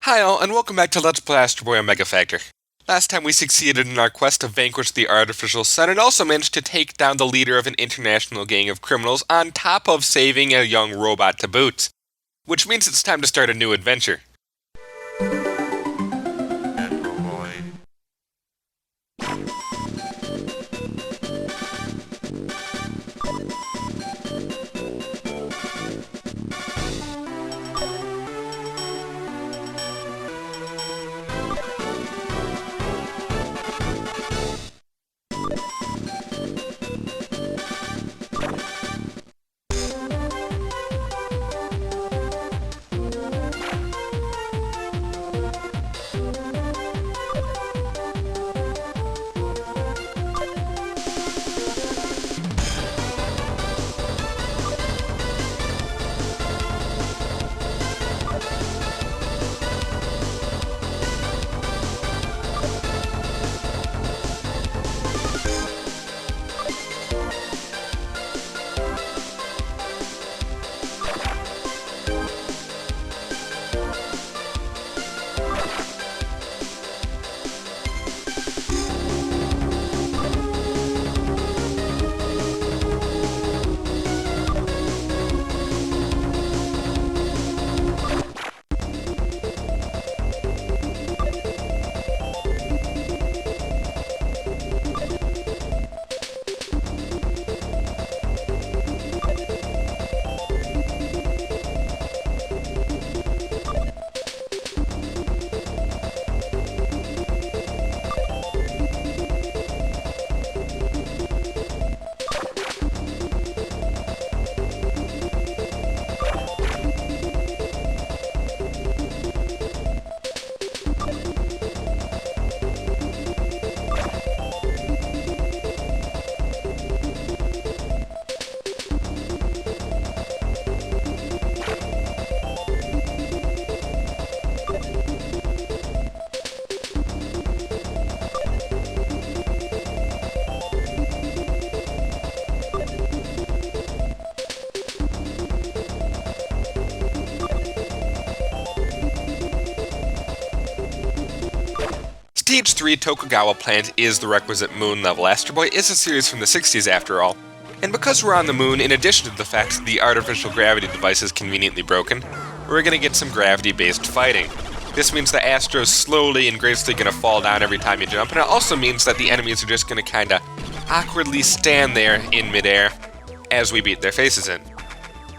Hi all, and welcome back to Let's Play Astro Boy Omega Factor. Last time we succeeded in our quest to vanquish the artificial sun and also managed to take down the leader of an international gang of criminals on top of saving a young robot to boot. Which means it's time to start a new adventure. Stage 3 Tokugawa Plant is the requisite moon-level. Astro Boy is a series from the 60s after all. And because we're on the moon, in addition to the fact that the artificial gravity device is conveniently broken, we're gonna get some gravity-based fighting. This means that Astro's slowly and gracefully gonna fall down every time you jump, and it also means that the enemies are just gonna kinda awkwardly stand there in midair as we beat their faces in.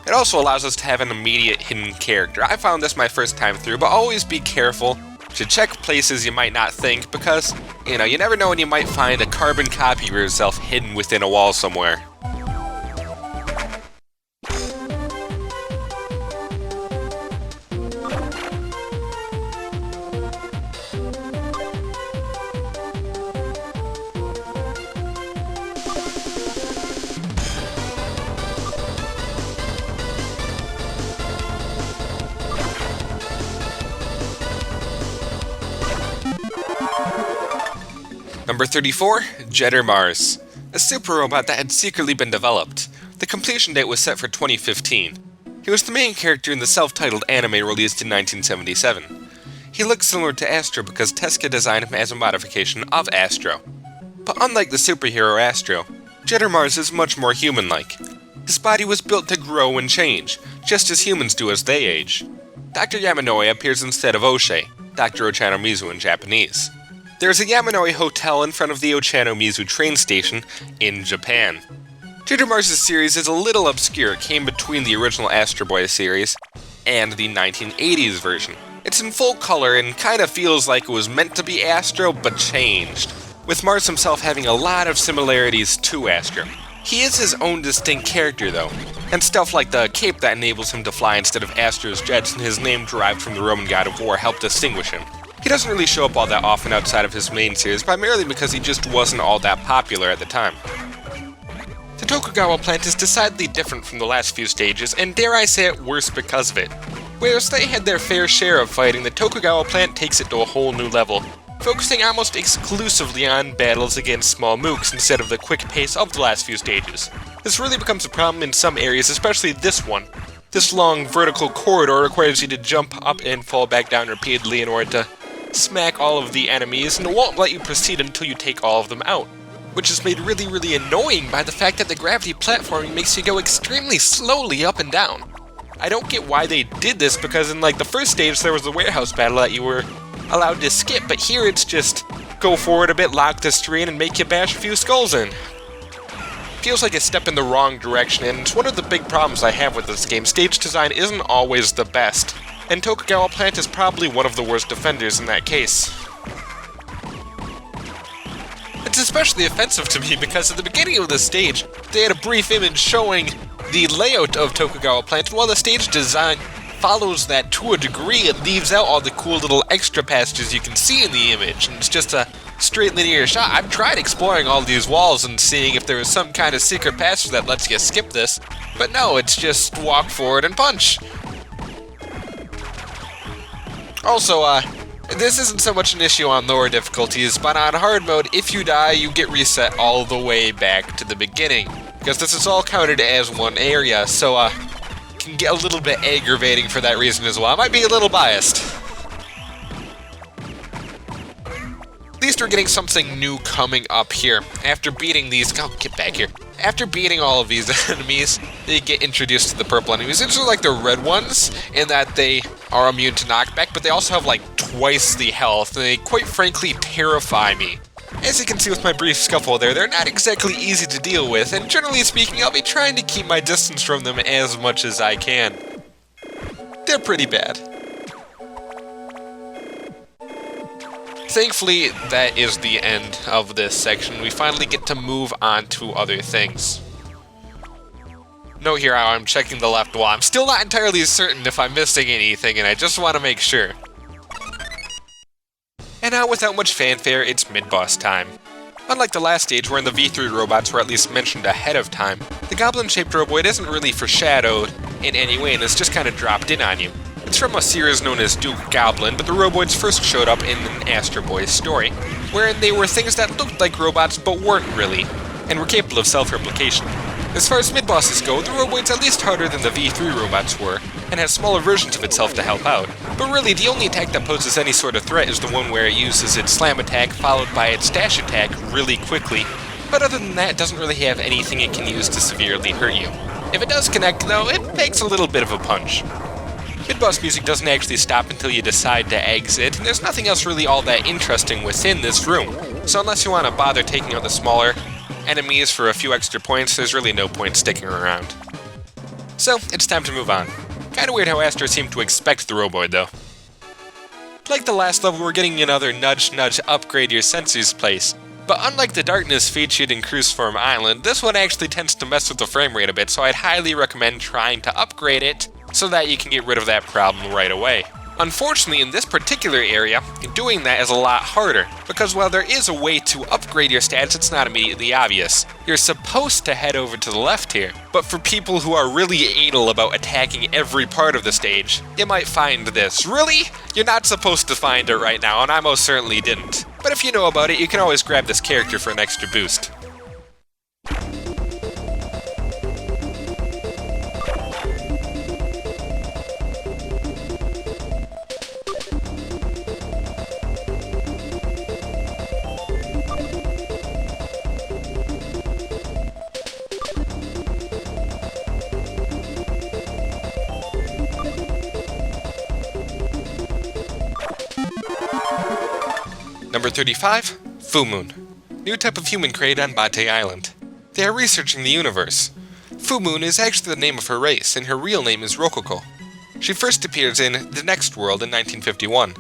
It also allows us to have an immediate hidden character. I found this my first time through, but always be careful to check places you might not think, because, you never know when you might find a carbon copy of yourself hidden within a wall somewhere. Number 34, Jetter Mars, a super robot that had secretly been developed. The completion date was set for 2015. He was the main character in the self-titled anime released in 1977. He looks similar to Astro because Tezuka designed him as a modification of Astro. But unlike the superhero Astro, Jetter Mars is much more human-like. His body was built to grow and change, just as humans do as they age. Dr. Yamanoi appears instead of Osei, Dr. Ochanomizu in Japanese. There is a Yamanoi hotel in front of the Ochanomizu train station in Japan. Jetter Mars' series is a little obscure. It came between the original Astro Boy series and the 1980s version. It's in full color and kinda feels like it was meant to be Astro, but changed, with Mars himself having a lot of similarities to Astro. He is his own distinct character though, and stuff like the cape that enables him to fly instead of Astro's jets and his name derived from the Roman god of war help distinguish him. He doesn't really show up all that often outside of his main series, primarily because he just wasn't all that popular at the time. The Tokugawa Plant is decidedly different from the last few stages, and dare I say it, worse because of it. Whereas they had their fair share of fighting, the Tokugawa Plant takes it to a whole new level, focusing almost exclusively on battles against small mooks instead of the quick pace of the last few stages. This really becomes a problem in some areas, especially this one, This long vertical corridor requires you to jump up and fall back down repeatedly in order to smack all of the enemies, and it won't let you proceed until you take all of them out, which is made really annoying by the fact that the gravity platforming makes you go extremely slowly up and down. I don't get why they did this, because in like the first stage there was a warehouse battle that you were allowed to skip, but here it's just go forward a bit, lock the screen, and make you bash a few skulls in. Feels like a step in the wrong direction, and it's one of the big problems I have with this game. Stage design isn't always the best, and Tokugawa Plant is probably one of the worst offenders in that case. It's especially offensive to me because at the beginning of the stage, they had a brief image showing the layout of Tokugawa Plant, and while the stage design follows that to a degree, it leaves out all the cool little extra passages you can see in the image, and it's just a straight linear shot. I've tried exploring all these walls and seeing if there is some kind of secret passage that lets you skip this, but no, it's just walk forward and punch. Also, this isn't so much an issue on lower difficulties, but on hard mode, if you die, you get reset all the way back to the beginning, because this is all counted as one area, so it can get a little bit aggravating for that reason as well. I might be a little biased. At least we're getting something new coming up here. After beating these... Oh, get back here. After beating all of these enemies, they get introduced to the purple enemies. These are like the red ones, in that they are immune to knockback, but they also have like twice the health, and they quite frankly terrify me. As you can see with my brief scuffle there, they're not exactly easy to deal with, and generally speaking, I'll be trying to keep my distance from them as much as I can. They're pretty bad. Thankfully, that is the end of this section. We finally get to move on to other things. Note here how I'm checking the left wall. I'm still not entirely certain if I'm missing anything, and I just want to make sure. And now, without much fanfare, it's mid-boss time. Unlike the last stage, wherein the V3 robots were at least mentioned ahead of time, the goblin-shaped roboid isn't really foreshadowed in any way, and it's just kind of dropped in on you. It's from a series known as Duke Goblin, but the roboids first showed up in an Astro Boy story, wherein they were things that looked like robots but weren't really, and were capable of self-replication. As far as mid-bosses go, the roboid's at least harder than the V3 robots were, and has smaller versions of itself to help out. But really, the only attack that poses any sort of threat is the one where it uses its slam attack followed by its dash attack really quickly, but other than that, it doesn't really have anything it can use to severely hurt you. If it does connect, though, it takes a little bit of a punch. Mid-boss music doesn't actually stop until you decide to exit, and there's nothing else really all that interesting within this room, so unless you want to bother taking out the smaller enemies for a few extra points, there's really no point sticking around. So, it's time to move on. Kinda weird how Astro seemed to expect the roboid, though. Like the last level, we're getting another nudge upgrade your sensors place. But unlike the darkness featured in Cruciform Island, this one actually tends to mess with the frame rate a bit, so I'd highly recommend trying to upgrade it so that you can get rid of that problem right away. Unfortunately, in this particular area, doing that is a lot harder, because while there is a way to upgrade your stats, it's not immediately obvious. You're supposed to head over to the left here, but for people who are really anal about attacking every part of the stage, you might find this. Really? You're not supposed to find it right now, and I most certainly didn't. But if you know about it, you can always grab this character for an extra boost. Number 35, Full Moon. New type of human created on Bate Island. They are researching the universe. Full Moon is actually the name of her race, and her real name is Rococo. She first appears in The Next World in 1951.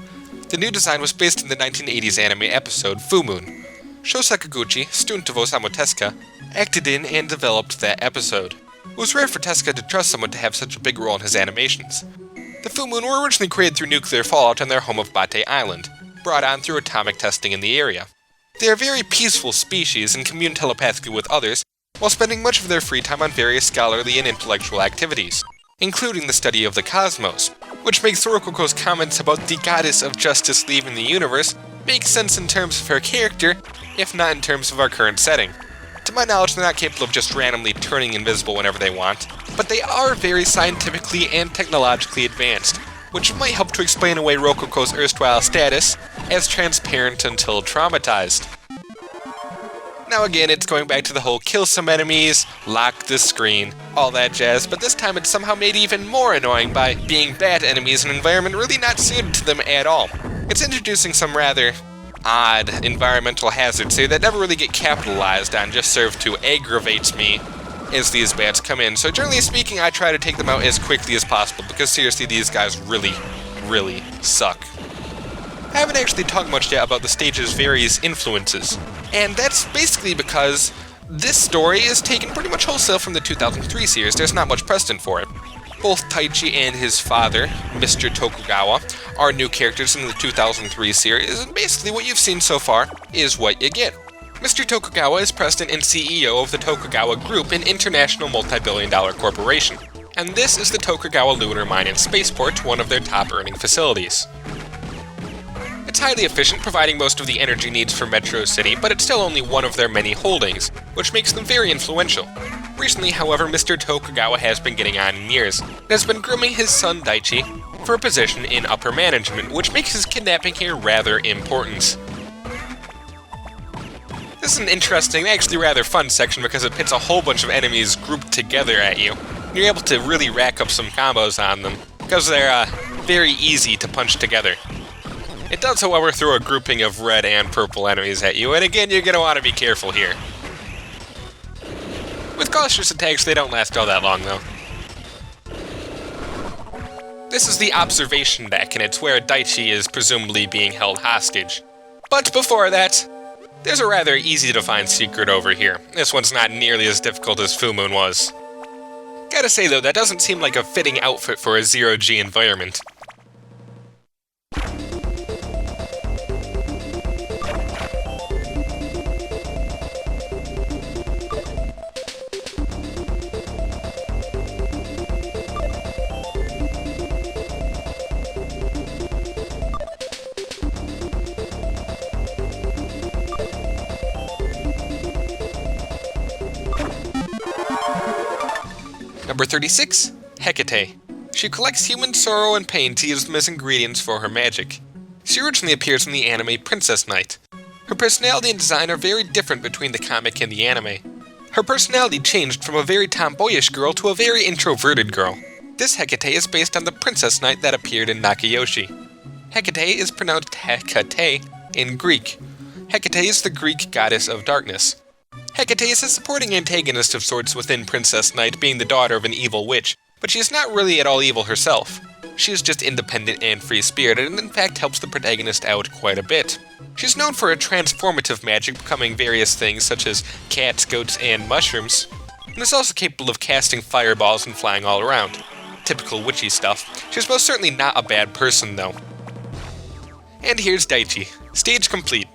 The new design was based on the 1980s anime episode Full Moon. Sho Sakaguchi, student of Osamu Tezuka, acted in and developed that episode. It was rare for Tezuka to trust someone to have such a big role in his animations. The Full Moon were originally created through nuclear fallout on their home of Bate Island, brought on through atomic testing in the area. They are a very peaceful species and commune telepathically with others, while spending much of their free time on various scholarly and intellectual activities, including the study of the cosmos, which makes Rococo's comments about the goddess of justice leaving the universe make sense in terms of her character, if not in terms of our current setting. To my knowledge, they're not capable of just randomly turning invisible whenever they want, but they are very scientifically and technologically advanced, which might help to explain away Rococo's erstwhile status as transparent until traumatized. Now again, it's going back to the whole kill some enemies, lock the screen, all that jazz, but this time it's somehow made even more annoying by being bad enemies in an environment really not suited to them at all. It's introducing some rather odd environmental hazards here that never really get capitalized on, just serve to aggravate me as these bats come in. So generally speaking, I try to take them out as quickly as possible, because seriously, these guys really, really suck. I haven't actually talked much yet about the stage's various influences, and that's basically because this story is taken pretty much wholesale from the 2003 series. There's not much precedent for it. Both Taichi and his father, Mr. Tokugawa, are new characters in the 2003 series, and basically what you've seen so far is what you get. Mr. Tokugawa is president and CEO of the Tokugawa Group, an international multi-billion-dollar corporation, and this is the Tokugawa Lunar Mine and Spaceport, one of their top-earning facilities. It's highly efficient, providing most of the energy needs for Metro City, but it's still only one of their many holdings, which makes them very influential. Recently, however, Mr. Tokugawa has been getting on in years, and has been grooming his son Daichi for a position in upper management, which makes his kidnapping here rather important. This is an interesting, actually rather fun section because it pits a whole bunch of enemies grouped together at you. You're able to really rack up some combos on them, because they're very easy to punch together. It does, however, throw a grouping of red and purple enemies at you, and again, you're going to want to be careful here. With cautious attacks, they don't last all that long, though. This is the observation deck, and it's where Daichi is presumably being held hostage. But before that, there's a rather easy-to-find secret over here. This one's not nearly as difficult as Full Moon was. Gotta say, though, that doesn't seem like a fitting outfit for a zero-G environment. Number 36, Hecate. She collects human sorrow and pain to use them as ingredients for her magic. She originally appears in the anime Princess Knight. Her personality and design are very different between the comic and the anime. Her personality changed from a very tomboyish girl to a very introverted girl. This Hecate is based on the Princess Knight that appeared in Nakayoshi. Hecate is pronounced Hecate in Greek. Hecate is the Greek goddess of darkness. Hecate is a supporting antagonist of sorts within Princess Knight, being the daughter of an evil witch, but she is not really at all evil herself. She is just independent and free-spirited, and in fact helps the protagonist out quite a bit. She's known for her transformative magic, becoming various things such as cats, goats, and mushrooms, and is also capable of casting fireballs and flying all around. Typical witchy stuff. She's most certainly not a bad person, though. And here's Daichi. Stage complete.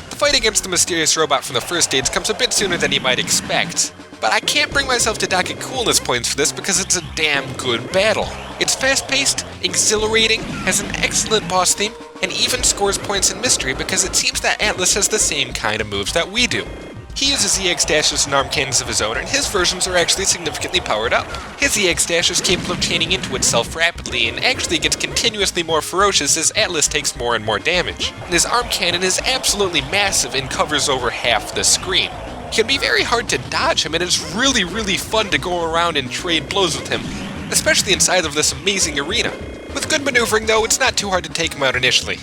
The fight against the mysterious robot from the first stage comes a bit sooner than you might expect, but I can't bring myself to dock it coolness points for this because it's a damn good battle. It's fast-paced, exhilarating, has an excellent boss theme, and even scores points in mystery because it seems that Atlas has the same kind of moves that we do. He uses EX dashes and arm cannons of his own, and his versions are actually significantly powered up. His EX dash is capable of chaining into itself rapidly, and actually gets continuously more ferocious as Atlas takes more and more damage. And his arm cannon is absolutely massive and covers over half the screen. It can be very hard to dodge him, and it's really fun to go around and trade blows with him, especially inside of this amazing arena. With good maneuvering though, it's not too hard to take him out initially.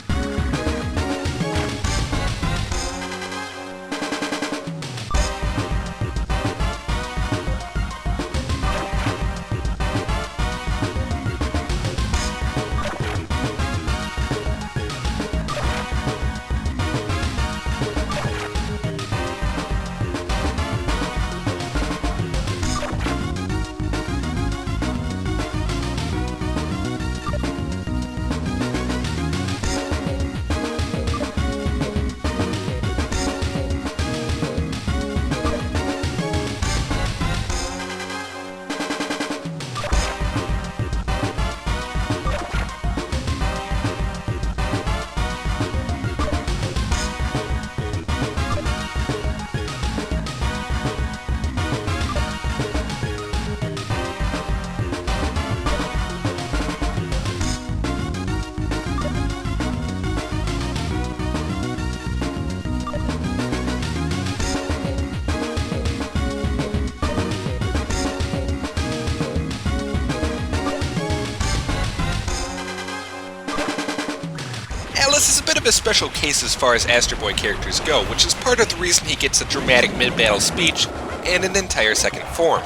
of a special case as far as Astro Boy characters go, which is part of the reason he gets a dramatic mid-battle speech and an entire second form.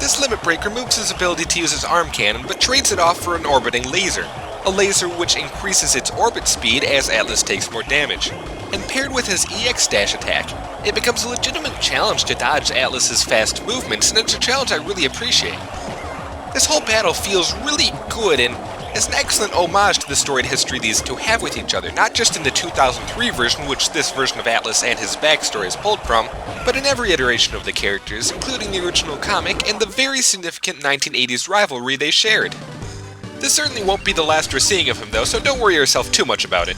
This limit break removes his ability to use his arm cannon, but trades it off for an orbiting laser, a laser which increases its orbit speed as Atlas takes more damage. And paired with his EX dash attack, it becomes a legitimate challenge to dodge Atlas's fast movements, and it's a challenge I really appreciate. This whole battle feels really good and is an excellent homage to the storied history these two have with each other, not just in the 2003 version, which this version of Atlas and his backstory is pulled from, but in every iteration of the characters, including the original comic and the very significant 1980s rivalry they shared. This certainly won't be the last we're seeing of him though, so don't worry yourself too much about it.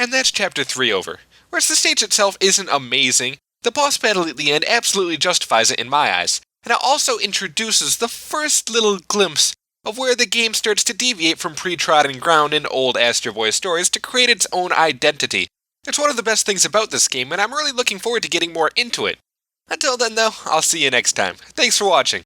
And that's Chapter 3 over. Whereas the stage itself isn't amazing, the boss battle at the end absolutely justifies it in my eyes, and it also introduces the first little glimpse of where the game starts to deviate from pre-trodden ground in old Astro Boy stories to create its own identity. It's one of the best things about this game, and I'm really looking forward to getting more into it. Until then though, I'll see you next time. Thanks for watching.